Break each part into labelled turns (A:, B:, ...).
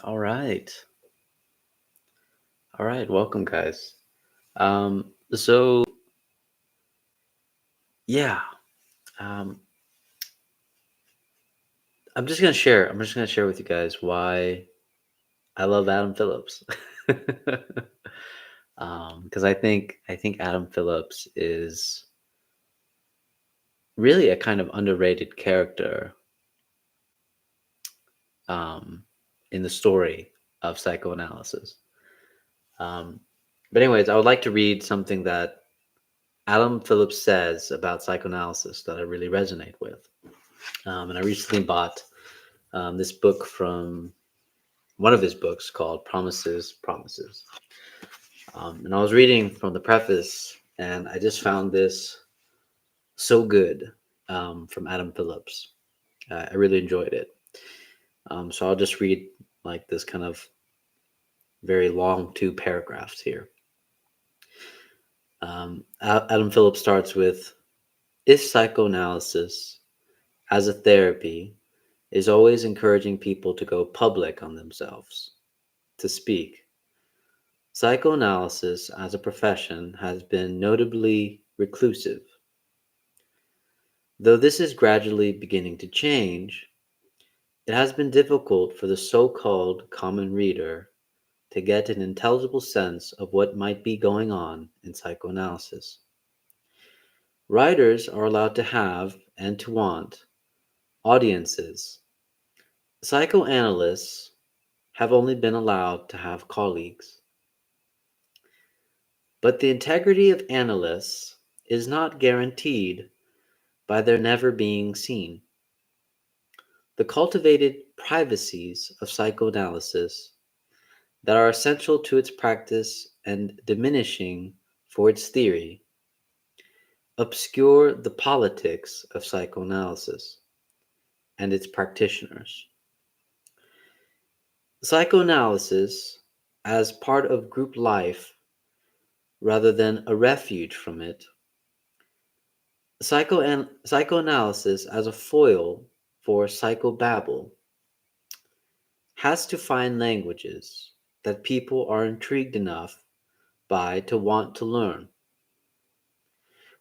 A: All right. All right. Welcome, guys. So yeah, um, I'm just gonna share with you guys why I love Adam Phillips. Because I think Adam Phillips is really a kind of underrated character um, in the story of psychoanalysis. Um, but anyways, I would like to read something that Adam Phillips says about psychoanalysis that I really resonate with. And I recently bought this book from one of his books called Promises, Promises. And I was reading from the preface, and I just found this so good from Adam Phillips. I really enjoyed it. So I'll just read like this kind of very long two paragraphs here. Adam Phillips starts with, if psychoanalysis as a therapy is always encouraging people to go public on themselves, to speak, psychoanalysis as a profession has been notably reclusive. Though this is gradually beginning to change, it has been difficult for the so called common reader to get an intelligible sense of what might be going on in psychoanalysis. Writers are allowed to have and to want audiences. Psychoanalysts have only been allowed to have colleagues. But the integrity of analysts is not guaranteed by their never being seen. The cultivated privacies of psychoanalysis that are essential to its practice and diminishing for its theory obscure the politics of psychoanalysis and its practitioners. Psychoanalysis, as part of group life rather than a refuge from it, psychoanalysis as a foil for psychobabble, has to find languages that people are intrigued enough by to want to learn,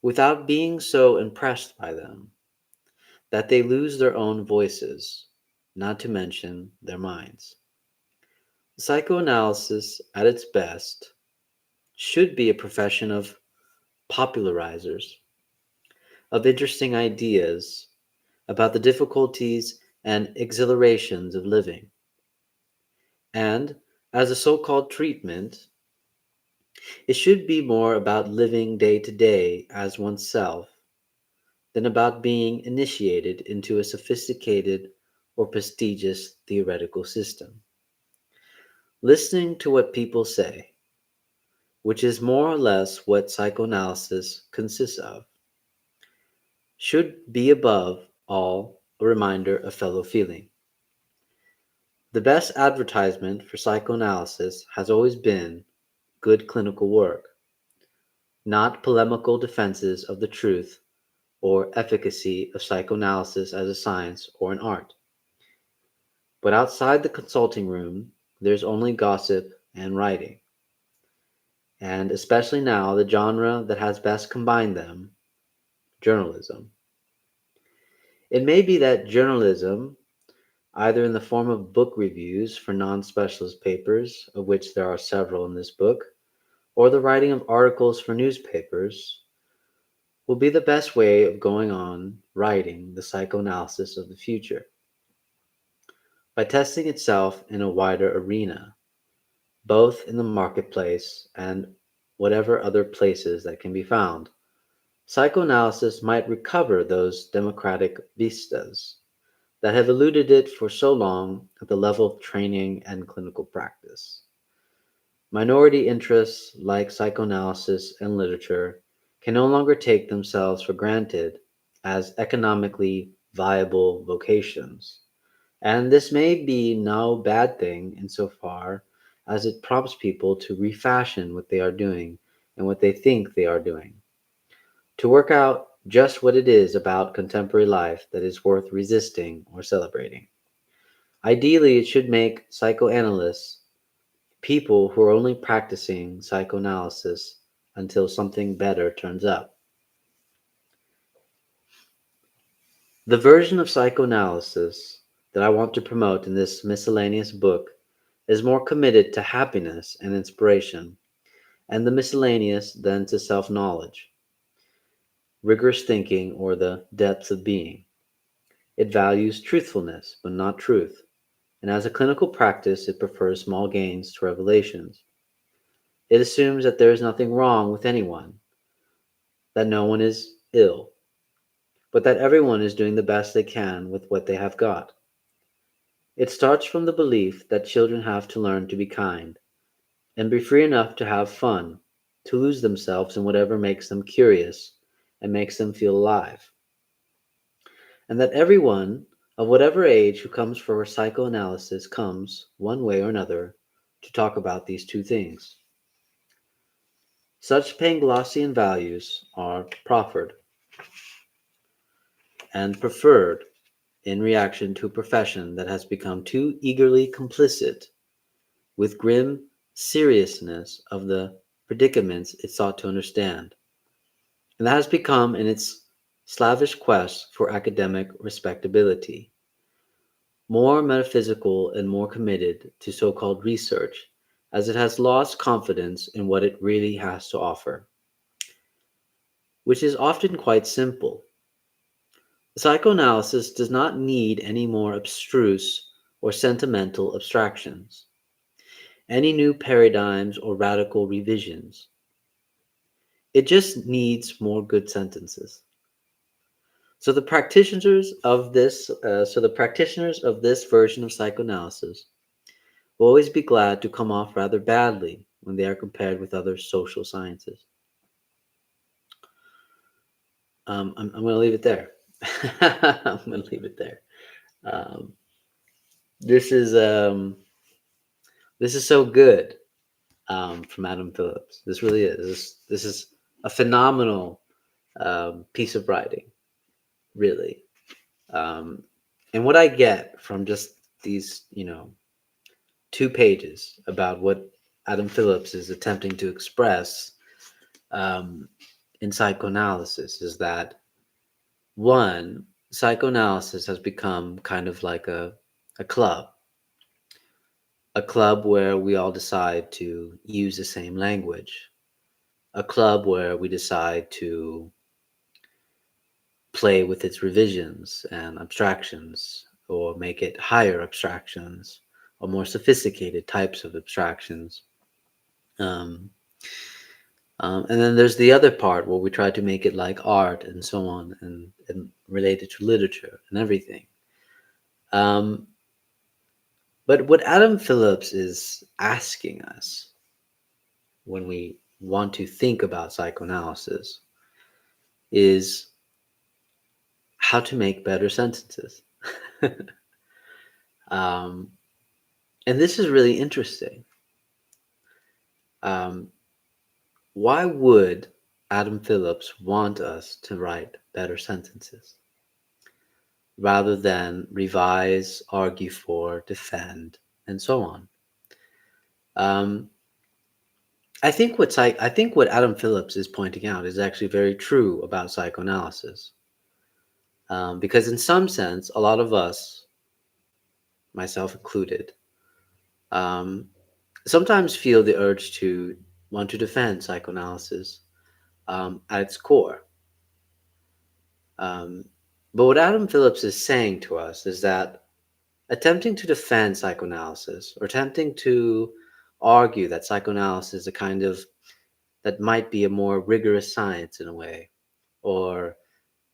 A: without being so impressed by them that they lose their own voices, not to mention their minds. Psychoanalysis, at its best, should be a profession of popularizers, of interesting ideas about the difficulties and exhilarations of living. And, as a so called treatment, it should be more about living day to day as oneself than about being initiated into a sophisticated or prestigious theoretical system. Listening to what people say, which is more or less what psychoanalysis consists of, should be above all a reminder of fellow feeling. The best advertisement for psychoanalysis has always been good clinical work, not polemical defenses of the truth or efficacy of psychoanalysis as a science or an art. But outside the consulting room, there's only gossip and writing, and especially now the genre that has best combined them, journalism. It may be that journalism, either in the form of book reviews for non specialist papers, of which there are several in this book, or the writing of articles for newspapers, will be the best way of going on writing the psychoanalysis of the future, by testing itself in a wider arena, both in the marketplace and whatever other places that can be found. Psychoanalysis might recover those democratic vistas that have eluded it for so long at the level of training and clinical practice. Minority interests like psychoanalysis and literature can no longer take themselves for granted as economically viable vocations. And this may be no bad thing insofar as it prompts people to refashion what they are doing and what they think they are doing, to work out just what it is about contemporary life that is worth resisting or celebrating. Ideally, it should make psychoanalysts people who are only practicing psychoanalysis until something better turns up. The version of psychoanalysis that I want to promote in this miscellaneous book is more committed to happiness and inspiration, and the miscellaneous than to self knowledge, rigorous thinking, or the depths of being. It values truthfulness, but not truth, and as a clinical practice, it prefers small gains to revelations. It assumes that there is nothing wrong with anyone, that no one is ill, but that everyone is doing the best they can with what they have got. It starts from the belief that children have to learn to be kind and be free enough to have fun, to lose themselves in whatever makes them curious and makes them feel alive. And that everyone of whatever age who comes for psychoanalysis comes, one way or another, to talk about these two things. Such Panglossian values are proffered and preferred in reaction to a profession that has become too eagerly complicit with grim seriousness of the predicaments it sought to understand, and that has become, in its slavish quest for academic respectability, more metaphysical and more committed to so called research, as it has lost confidence in what it really has to offer, which is often quite simple. Psychoanalysis does not need any more abstruse or sentimental abstractions, any new paradigms or radical revisions. It just needs more good sentences. So the practitioners of this version of psychoanalysis will always be glad to come off rather badly when they are compared with other social sciences. I'm going to leave it there. I'm going to leave it there. Um, this is this is so good from Adam Phillips. This really is. This is a phenomenal piece of writing, really. Um, and what I get from just these, 2 pages about what Adam Phillips is attempting to express um, in psychoanalysis is that one, psychoanalysis has become kind of like a club where we all decide to use the same language, a club where we decide to play with its revisions and abstractions, or make it higher abstractions or more sophisticated types of abstractions. Um, and then there's the other part where we try to make it like art and so on, and related to literature and everything. Um, but what Adam Phillips is asking us when we want to think about psychoanalysis is how to make better sentences. um, and this is really interesting. Um, why would Adam Phillips want us to write better sentences rather than revise, argue for, defend, and so on? Um, I think what Adam Phillips is pointing out is actually very true about psychoanalysis, because in some sense, a lot of us, myself included, um, sometimes feel the urge to want to defend psychoanalysis at its core. Um, but what Adam Phillips is saying to us is that attempting to defend psychoanalysis, or attempting to argue that psychoanalysis is a kind of that might be a more rigorous science in a way, or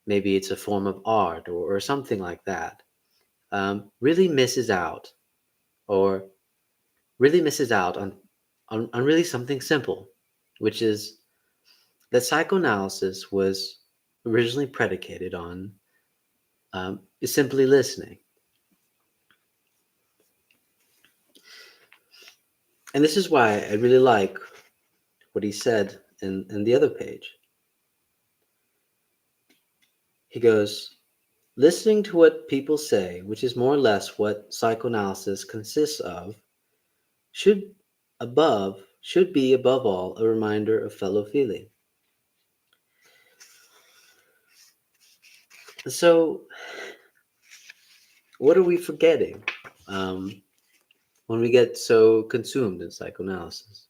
A: maybe it's a form of art, or something like that, really misses out, or really misses out on really something simple, which is that psychoanalysis was originally predicated on simply listening. And this is why I really like what he said in the other page. He goes, Listening to what people say, which is more or less what psychoanalysis consists of, should should be above all a reminder of fellow feeling. So, what are we forgetting um, when we get so consumed in psychoanalysis?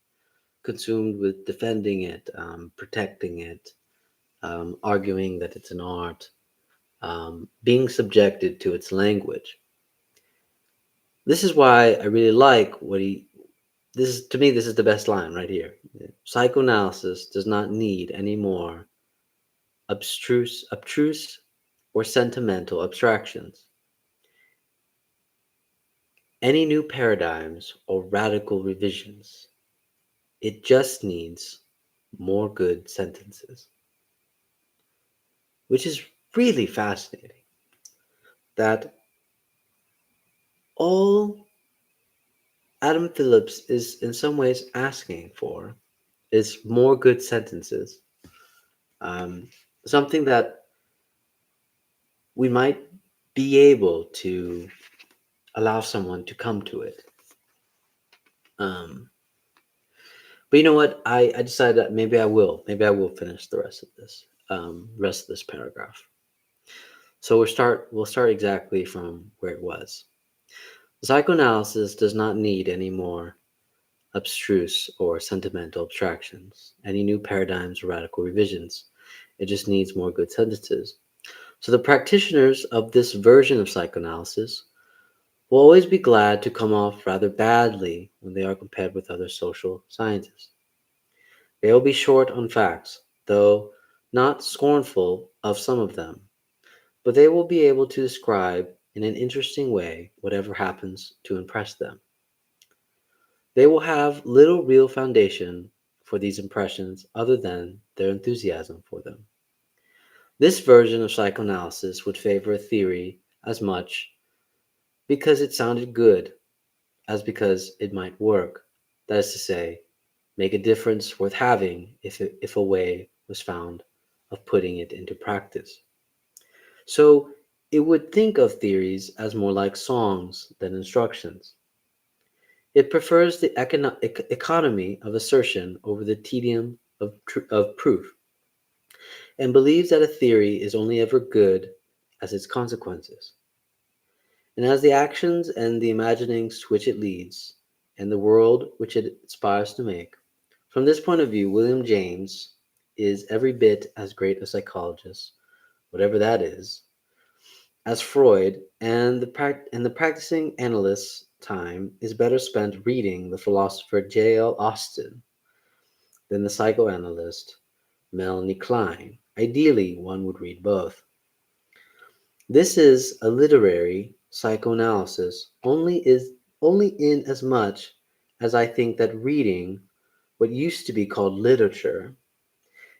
A: Consumed with defending it, protecting it, arguing that it's an art, being subjected to its language. This is why I really like what he. This is to me. This is the best line right here. Psychoanalysis does not need any more obtruse, or sentimental abstractions. Any new paradigms or radical revisions. It just needs more good sentences, which is really fascinating. That all Adam Phillips is in some ways asking for is more good sentences. Um, Something that we might be able to allow someone to come to it. Um, but you know what? I decided that maybe I will. Maybe I will finish the rest of this paragraph. So we'll start exactly from where it was. Psychoanalysis does not need any more abstruse or sentimental abstractions, any new paradigms or radical revisions. It just needs more good sentences. So the practitioners of this version of psychoanalysis will always be glad to come off rather badly when they are compared with other social scientists. They will be short on facts, though not scornful of some of them, but they will be able to describe in an interesting way whatever happens to impress them. They will have little real foundation for these impressions other than their enthusiasm for them. This version of psychoanalysis would favor a theory as much because it sounded good as because it might work. That is to say, make a difference worth having if a way was found of putting it into practice. So it would think of theories as more like songs than instructions. It prefers the economy of assertion over the tedium of proof, and believes that a theory is only ever good as its consequences, and as the actions and the imaginings to which it leads, and the world which it aspires to make. From this point of view, William James is every bit as great a psychologist, whatever that is, as Freud, and the practicing analyst's time is better spent reading the philosopher J.L. Austin than the psychoanalyst Melanie Klein. Ideally, one would read both. This is a literary psychoanalysis only in as much as I think that reading what used to be called literature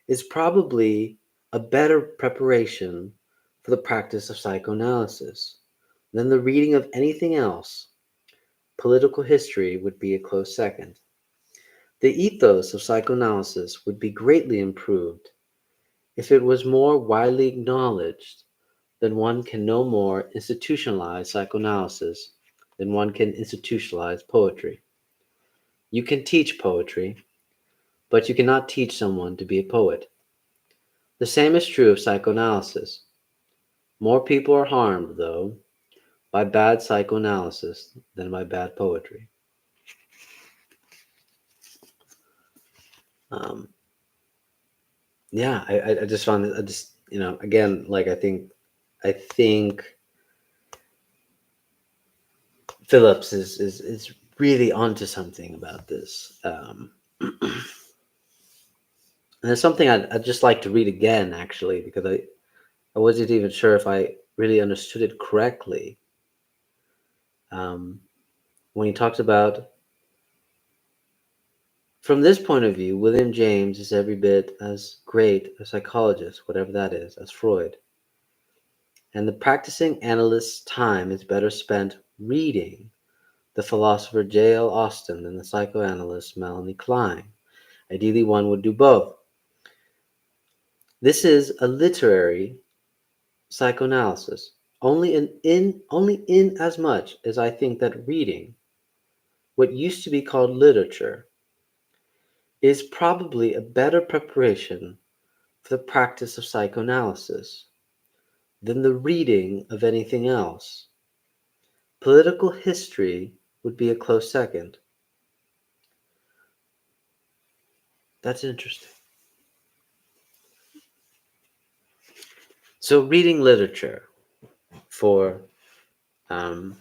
A: is probably a better preparation for the practice of psychoanalysis than the reading of anything else. Political history would be a close second. The ethos of psychoanalysis would be greatly improved if it was more widely acknowledged that one can no more institutionalize psychoanalysis than one can institutionalize poetry. You can teach poetry, but you cannot teach someone to be a poet. The same is true of psychoanalysis. More people are harmed, though, by bad psychoanalysis than by bad poetry. Um, yeah, I just found it. I just again, like I think Phillips is really onto something about this. And it's something I'd just like to read again, actually, because I wasn't even sure if I really understood it correctly. Um, when he talks about, from this point of view, William James is every bit as great a psychologist, whatever that is, as Freud. And the practicing analyst's time is better spent reading the philosopher J.L. Austin than the psychoanalyst Melanie Klein. Ideally, one would do both. This is a literary psychoanalysis only in as much as I think that reading what used to be called literature is probably a better preparation for the practice of psychoanalysis than the reading of anything else. Political history would be a close second. That's interesting. So, reading literature for um,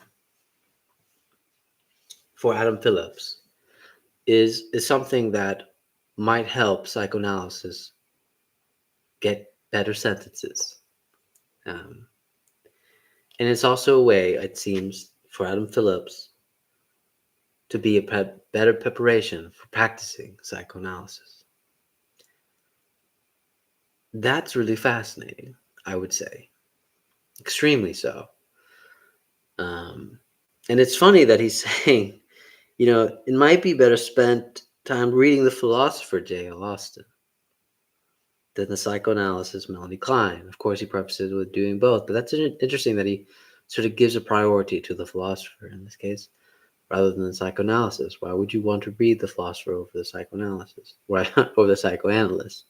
A: for Adam Phillips is something that might help psychoanalysis get better sentences. Um, and it's also a way, it seems, for Adam Phillips to be a better preparation for practicing psychoanalysis. That's really fascinating, I would say. Extremely so. Um, and it's funny that he's saying, it might be better spent time reading the philosopher J.L. Austin than the psychoanalysis Melanie Klein. Of course, he prefaces it with doing both, but that's interesting that he sort of gives a priority to the philosopher in this case rather than the psychoanalysis. Why would you want to read the philosopher over the psychoanalysis? Right, over the psychoanalyst?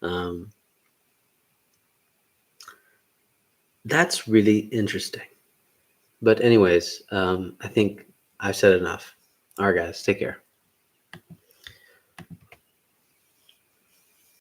A: Um, that's really interesting. But anyways, I think I've said enough. All right, guys, take care.